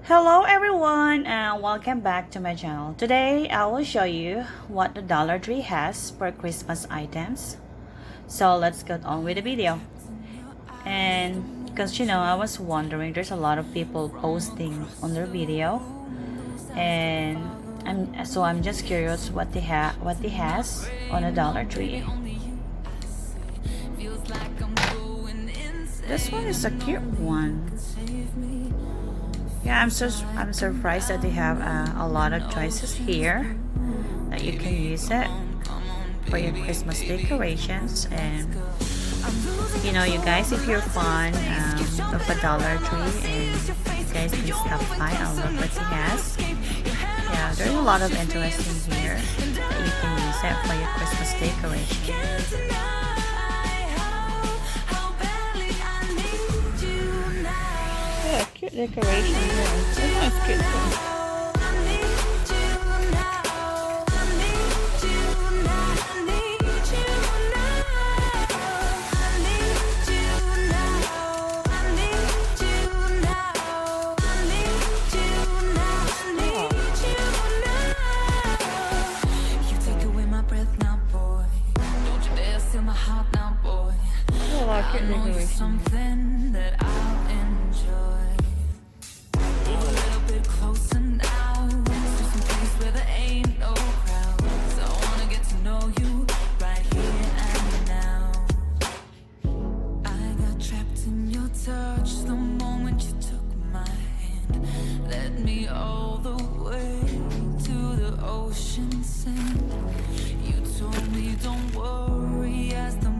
Hello everyone and welcome back to my channel. Today I will show you what the Dollar Tree has for Christmas items. So let's get on with the video. And because I was wondering, there's a lot of people posting on their video, and I'm just curious what they has on a Dollar Tree. This one is a cute one. Yeah, I'm surprised that they have a lot of choices here that you can use it for your Christmas decorations. And you guys, if you're fond of a Dollar Tree, and you guys can stop by and look what he has. Yeah, there's a lot of interesting here that you can use it for your Christmas decoration. Yeah, cute decoration here. This one's cute too. Something that I'll enjoy. Move a little bit closer now, to some place where there ain't no crowds. I wanna get to know you right here and now. I got trapped in your touch the moment you took my hand. Led me all the way to the ocean sand. You told me don't worry as the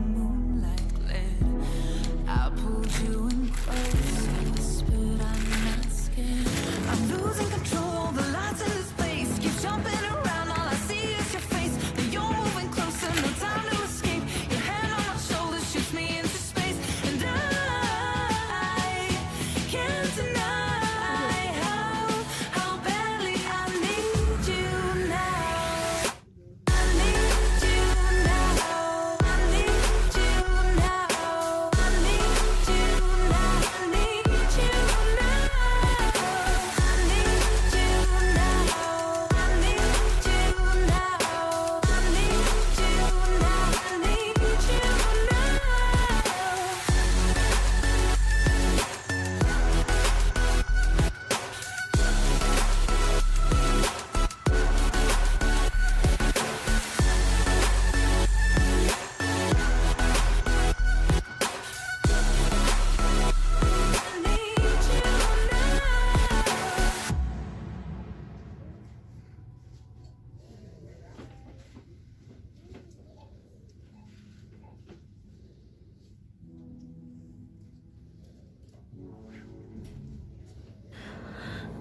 I pulled you in close, whispered I'm not scared. I'm losing control, the lights in this place keep jumping around, all I see is your face. But you're moving closer, no time to escape. Your hand on my shoulder shoots me into space. And I can't deny how badly I need you now. I need you now. I need you now.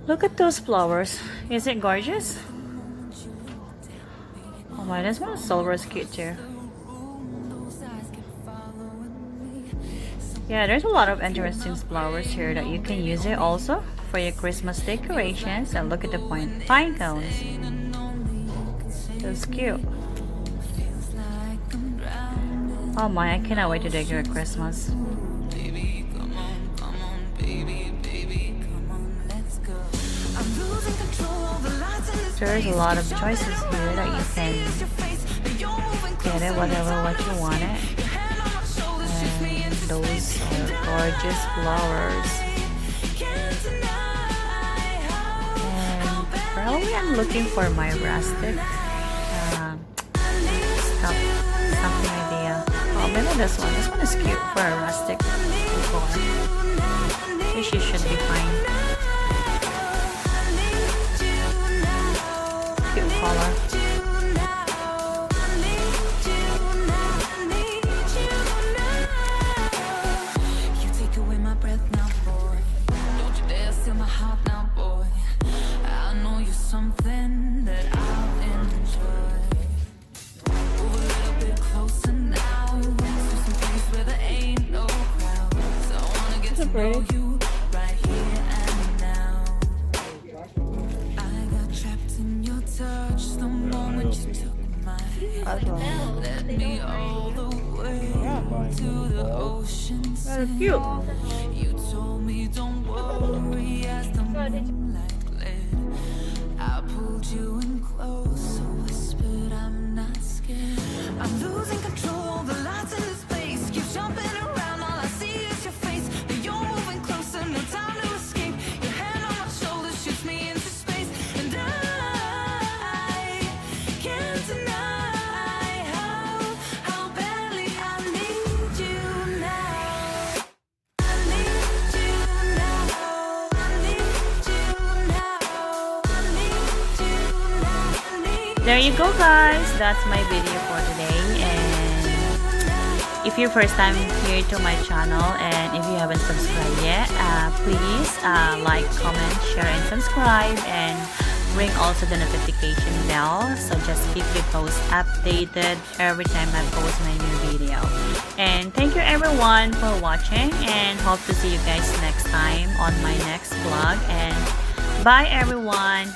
Look at those flowers. Is it gorgeous? Oh my, this one silver is cute too. Yeah, there's a lot of interesting flowers here that you can use it also for your Christmas decorations. And look at the pine cones. That's cute. Oh my, I cannot wait to decorate Christmas. There's a lot of choices here that you can get it whatever what you want it. And those are gorgeous flowers. And probably I'm looking for my rustic something idea. Oh, maybe this one. This one is cute for a rustic decor. This should be fine. Cute color. You take away my breath now, boy. Don't you dare steal my heart now, boy. I know you're something that I'll enjoy. Move a little bit closer now, to some place where there ain't no crowds. I wanna get to know you right here and now. I got trapped in your touch the moment you took my hand. Led me all the way to the ocean. That's cute. You told me don't worry as the moonlight hold you in close, so whispered I'm not scared. I'm losing control, the lights in this place keep jumping around, all I see is your face. You're moving closer, no time to escape. Your hand on my shoulder shoots me into space, and I can't deny how badly I need you now. I need you now. I need you now. I need you now. I need There you go, guys. That's my video for today. And if you're first time here to my channel and if you haven't subscribed yet, please like, comment, share, and subscribe, and ring also the notification bell, so just keep your post updated every time I post my new video. And thank you everyone for watching, and hope to see you guys next time on my next vlog. And bye everyone.